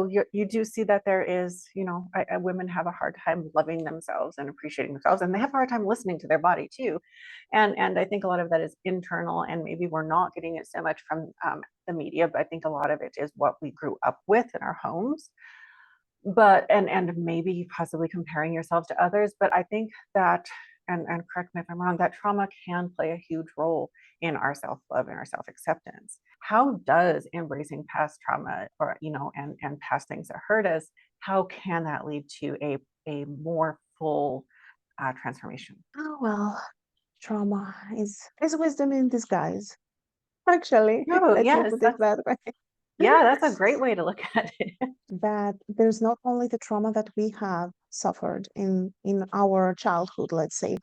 You do see that there is, women have a hard time loving themselves and appreciating themselves, and they have a hard time listening to their body too. And I think a lot of that is internal, and maybe we're not getting it so much from the media, but I think a lot of it is what we grew up with in our homes. But and maybe possibly comparing yourselves to others. But I think that, and correct me if I'm wrong, that trauma can play a huge role in our self-love and our self-acceptance. How does embracing past trauma, or and past things that hurt us, how can that lead to a more full transformation? Oh, well, trauma is wisdom in disguise, actually. Oh, Let me yes, put it that way. that's a great way to look at it. That there's not only the trauma that we have suffered in our childhood, let's say,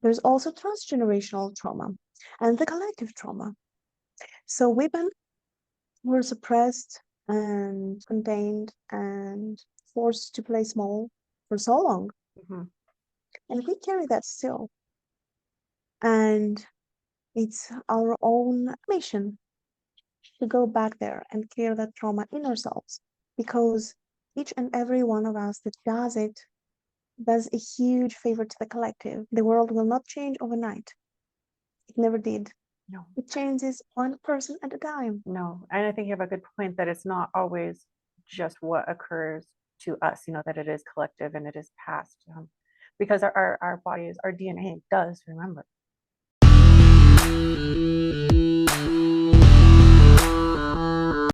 there's also transgenerational trauma and the collective trauma. So women were suppressed and contained and forced to play small for so long, Mhm. and we carry that still. And it's our own mission to go back there and clear that trauma in ourselves, because each and every one of us that does it does a huge favor to the collective. The world will not change overnight. It never did. No, It changes one person at a time. no. And I think you have a good point that it's not always just what occurs to us, that it is collective and it is past. Because our bodies, our DNA does remember.